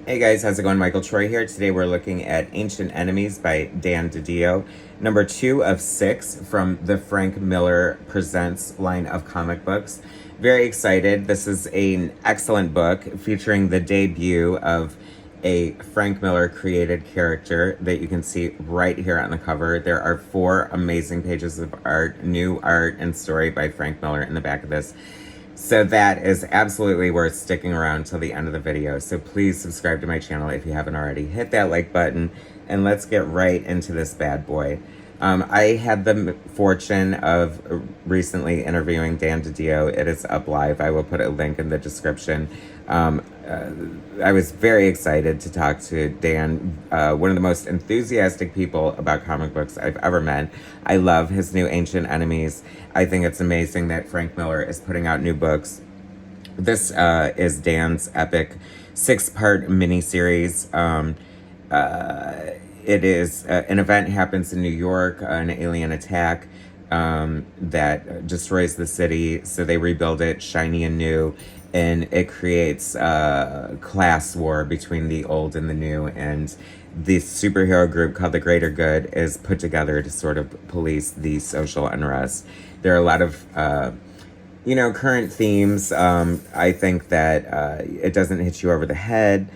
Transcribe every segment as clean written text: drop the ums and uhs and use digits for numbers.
Hey guys, how's it going? Michael Troy here. Today we're looking at Ancient Enemies by Dan DiDio, number 2 of 6 from the Frank Miller Presents line of comic books. Very excited. This is an excellent book featuring the debut of a Frank Miller created character that you can see right here on the cover. There are 4 amazing pages of art, new art and story by Frank Miller in the back of this. So that is absolutely worth sticking around till the end of the video. So please subscribe to my channel if you haven't already. Hit that like button and let's get right into this bad boy. I had the fortune of recently interviewing Dan DiDio. It is up live. I will put a link in the description. I was very excited to talk to Dan, one of the most enthusiastic people about comic books I've ever met. I love his new Ancient Enemies. I think it's amazing that Frank Miller is putting out new books. This is Dan's epic 6-part miniseries. It is an event happens in New York, an alien attack that destroys the city. So they rebuild it shiny and new, and it creates a class war between the old and the new. And the superhero group called the Greater Good is put together to sort of police the social unrest. There are a lot of current themes. I think that it doesn't hit you over the head.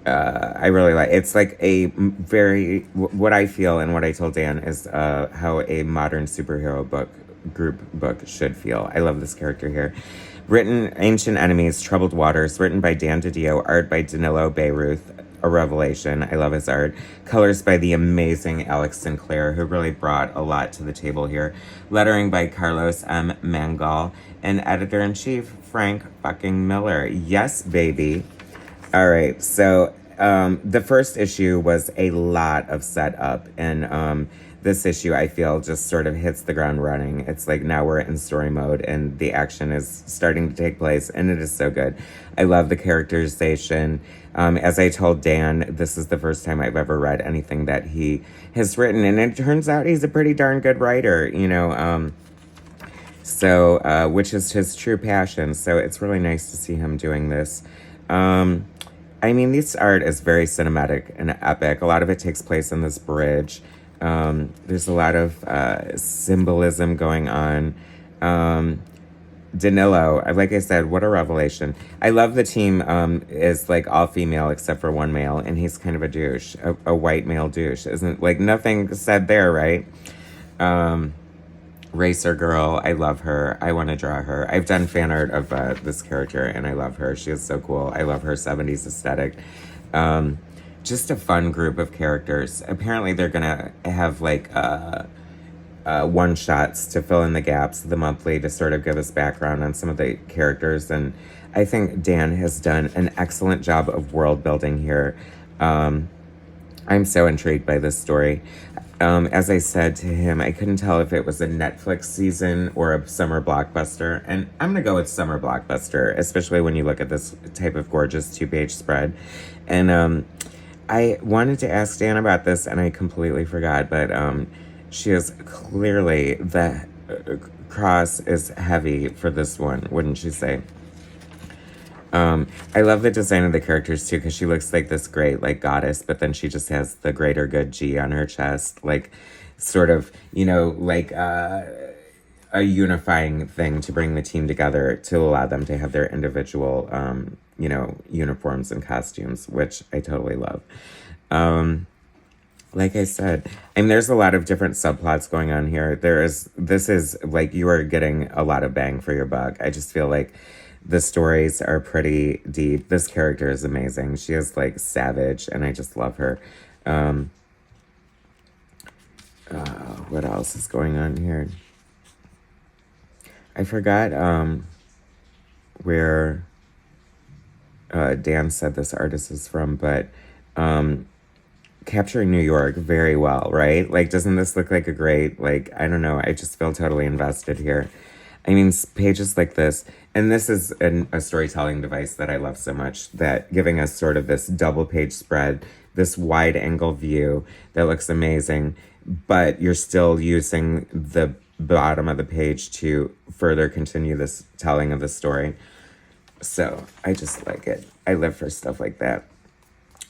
I really like it's like a very what I feel and what I told Dan is how a modern superhero group book should feel. I love this character here. Written Ancient Enemies, Troubled Waters, written by Dan DiDio, art by Danilo Beyruth, a revelation. I love his art. Colors by the amazing Alex Sinclair, who really brought a lot to the table here. Lettering by Carlos M. Mangal, and editor-in-chief Frank fucking Miller. Yes, baby. All right, so the first issue was a lot of setup, and this issue, I feel, just sort of hits the ground running. It's like now we're in story mode, and the action is starting to take place, and it is so good. I love the characterization. As I told Dan, this is the first time I've ever read anything that he has written, and it turns out he's a pretty darn good writer, which is his true passion. So it's really nice to see him doing this. This art is very cinematic and epic. A lot of it takes place in this bridge. There's a lot of symbolism going on. Danilo, like I said, what a revelation. I love the team is like all female except for one male, and he's kind of a douche, a white male douche. Isn't like nothing said there, right? Racer Girl, I love her. I want to draw her. I've done fan art of this character, and I love her. She is so cool. I love her 70s aesthetic. Just a fun group of characters. Apparently, they're going to have, like, one-shots to fill in the gaps, the monthly, to sort of give us background on some of the characters. And I think Dan has done an excellent job of world building here. I'm so intrigued by this story. As I said to him, I couldn't tell if it was a Netflix season or a summer blockbuster. And I'm going to go with summer blockbuster, especially when you look at this type of gorgeous 2-page spread. And I wanted to ask Dan about this, and I completely forgot. But she is clearly, the cross is heavy for this one, wouldn't you say? I love the design of the characters too, because she looks like this great like goddess, but then she just has the Greater Good G on her chest, like sort of, like a unifying thing to bring the team together to allow them to have their individual, uniforms and costumes, which I totally love. Like I said, there's a lot of different subplots going on here. This is like you are getting a lot of bang for your buck. I just feel like the stories are pretty deep. This character is amazing. She is like savage, and I just love her. What else is going on here? I forgot where Dan said this artist is from, but capturing New York very well, right? Like, doesn't this look like a great, like, I don't know, I just feel totally invested here. Pages like this, and this is a storytelling device that I love so much, that giving us sort of this double page spread, this wide angle view that looks amazing, but you're still using the bottom of the page to further continue this telling of the story. So I just like it. I live for stuff like that.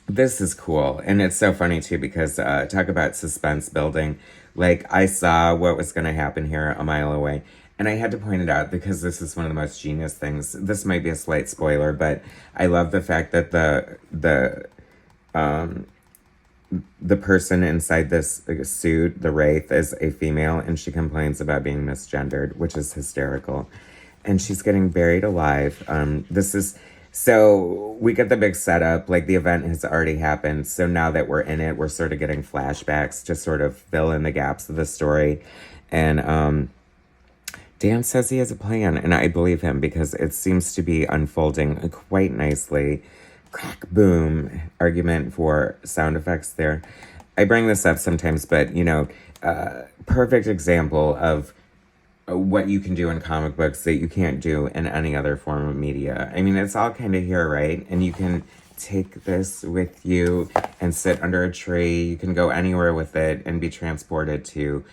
This is cool. And it's so funny too because talk about suspense building. Like I saw what was going to happen here a mile away. And I had to point it out because this is one of the most genius things. This might be a slight spoiler, but I love the fact that the person inside this suit, the Wraith, is a female, and she complains about being misgendered, which is hysterical. And she's getting buried alive. This is so we get the big setup, like the event has already happened. So now that we're in it, we're sort of getting flashbacks to sort of fill in the gaps of the story. And Dan says he has a plan, and I believe him because it seems to be unfolding quite nicely. Crack, boom, argument for sound effects there. I bring this up sometimes, but, perfect example of what you can do in comic books that you can't do in any other form of media. I mean, it's all kind of here, right? And you can take this with you and sit under a tree. You can go anywhere with it and be transported to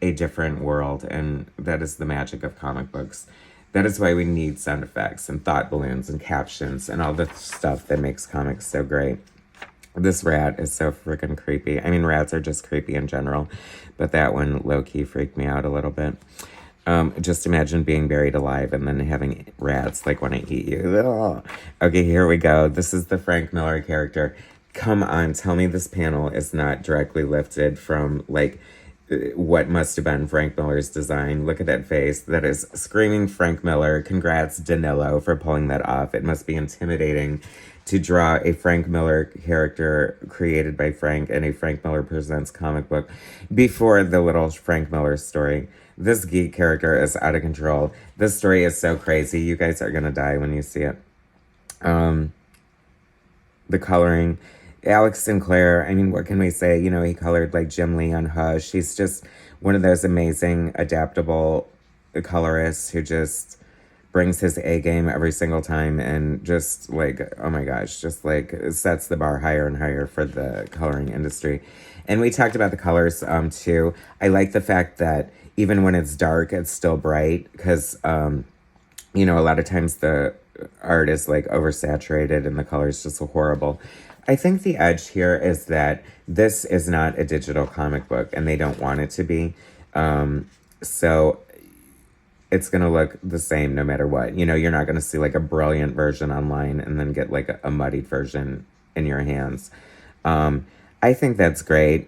a different world. And that is the magic of comic books. That is why we need sound effects and thought balloons and captions and all the stuff that makes comics so great. This rat is so freaking creepy. I mean, rats are just creepy in general, but that one low-key freaked me out a little bit. Just imagine being buried alive and then having rats like want to eat you. Ugh. Okay, here we go. This is the Frank Miller character. Come on, tell me this panel is not directly lifted from like what must have been Frank Miller's design. Look at that face. That is screaming Frank Miller. Congrats, Danilo, for pulling that off. It must be intimidating to draw a Frank Miller character created by Frank in a Frank Miller Presents comic book before the little Frank Miller story. This Geek character is out of control. This story is so crazy. You guys are going to die when you see it. The coloring. Alex Sinclair, I mean, what can we say? He colored like Jim Lee on Hush. He's just one of those amazing, adaptable colorists who just brings his A game every single time and just like, oh my gosh, just like sets the bar higher and higher for the coloring industry. And we talked about the colors too. I like the fact that even when it's dark, it's still bright because, a lot of times the art is like oversaturated and the colors just so horrible. I think the edge here is that this is not a digital comic book and they don't want it to be. So it's going to look the same no matter what. You're not going to see like a brilliant version online and then get like a muddied version in your hands. I think that's great.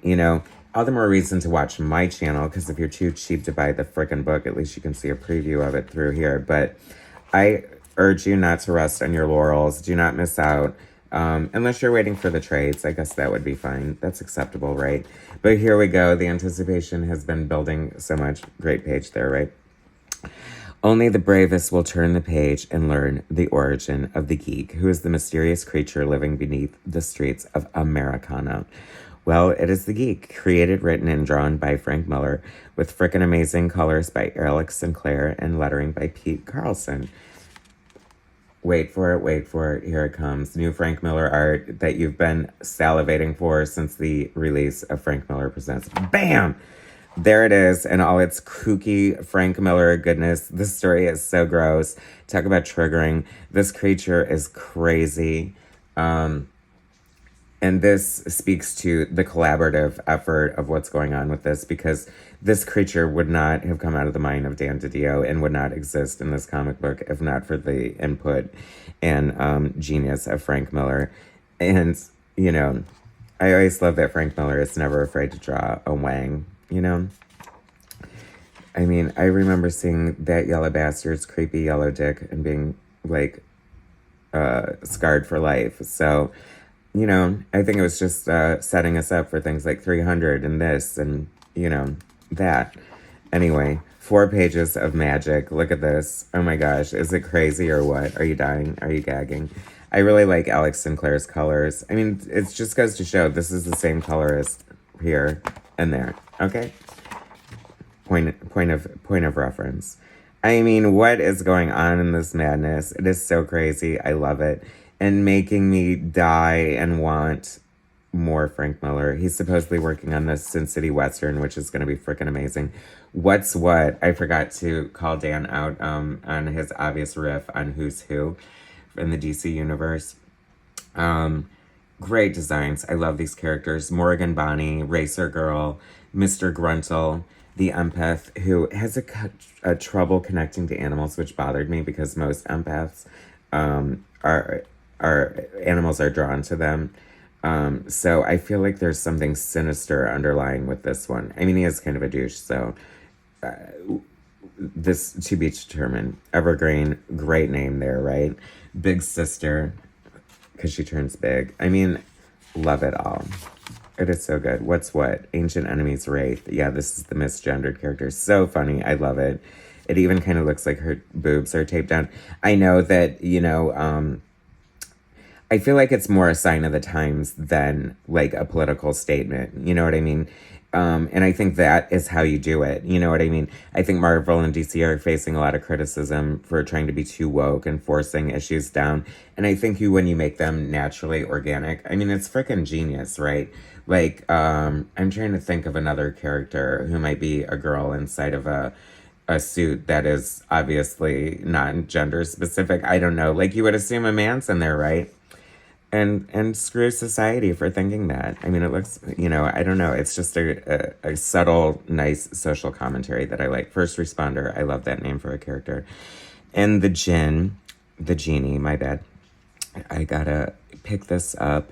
All the more reason to watch my channel because if you're too cheap to buy the frickin' book, at least you can see a preview of it through here. But I urge you not to rest on your laurels. Do not miss out. Unless you're waiting for the trades, I guess that would be fine. That's acceptable, right? But here we go. The anticipation has been building so much. Great page there, right? Only the bravest will turn the page and learn the origin of the Geek, who is the mysterious creature living beneath the streets of Americana. Well, it is the Geek, created, written, and drawn by Frank Miller, with frickin' amazing colors by Alex Sinclair and lettering by Pete Carlson. Wait for it, here it comes. New Frank Miller art that you've been salivating for since the release of Frank Miller Presents. Bam! There it is, and all its kooky Frank Miller goodness. This story is so gross. Talk about triggering. This creature is crazy. And this speaks to the collaborative effort of what's going on with this, because this creature would not have come out of the mind of Dan DiDio and would not exist in this comic book if not for the input and genius of Frank Miller. And, I always love that Frank Miller is never afraid to draw a wang, I mean, I remember seeing That Yellow Bastard's creepy yellow dick and being, like, scarred for life. So, I think it was just setting us up for things like 300 and this and, that. Anyway, 4 pages of magic. Look at this. Oh my gosh. Is it crazy or what? Are you dying? Are you gagging? I really like Alex Sinclair's colors. I mean, it just goes to show this is the same colorist here and there. Okay? Point of reference. I mean, what is going on in this madness? It is so crazy. I love it. And making me die and want more Frank Miller. He's supposedly working on the Sin City Western, which is going to be freaking amazing. What's what? I forgot to call Dan out on his obvious riff on Who's Who. in the DC universe. Great designs. I love these characters. Morgan Bonnie, Racer Girl, Mr. Gruntle, the empath who has a trouble connecting to animals, which bothered me because most empaths are animals are drawn to them. So I feel like there's something sinister underlying with this one. I mean, he is kind of a douche, so this to be determined. Evergreen, great name there, right? Big Sister, because she turns big. I mean, love it all. It is so good. What's what? Ancient Enemies Wraith. Yeah, this is the misgendered character. So funny. I love it. It even kind of looks like her boobs are taped down. I know that, I feel like it's more a sign of the times than like a political statement. You know what I mean? And I think that is how you do it. You know what I mean? I think Marvel and DC are facing a lot of criticism for trying to be too woke and forcing issues down. And I think when you make them naturally organic, I mean, it's freaking genius, right? Like, I'm trying to think of another character who might be a girl inside of a suit that is obviously not gender specific. I don't know. Like, you would assume a man's in there, right? And screw society for thinking that. I mean, it looks, I don't know. It's just a subtle, nice social commentary that I like. First Responder, I love that name for a character. And the Genie, my bad. I gotta pick this up.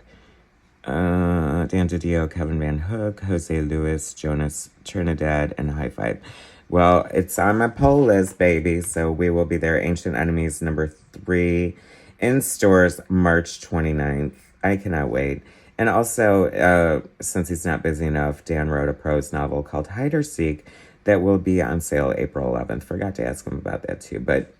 Dan DiDio, Kevin Van Hook, Jose Luis, Jonas Trinidad, and High Five. Well, it's on my poll list, baby. So we will be there. Ancient Enemies, number 3. In stores, March 29th. I cannot wait. And also, since he's not busy enough, Dan wrote a prose novel called Hide or Seek that will be on sale April 11th. Forgot to ask him about that too. But,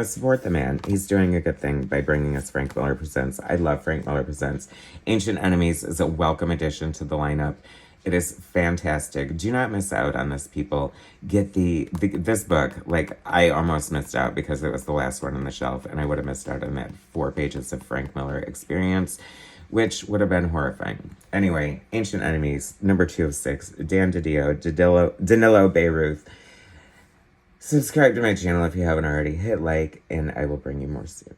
support the man. He's doing a good thing by bringing us Frank Miller Presents. I love Frank Miller Presents. Ancient Enemies is a welcome addition to the lineup. It is fantastic. Do not miss out on this, people. Get this book. Like, I almost missed out because it was the last one on the shelf, and I would have missed out on that 4 pages of Frank Miller experience, which would have been horrifying. Anyway, Ancient Enemies, number 2 of 6. Dan DiDio, Danilo Beyruth. Subscribe to my channel if you haven't already. Hit like, and I will bring you more soon.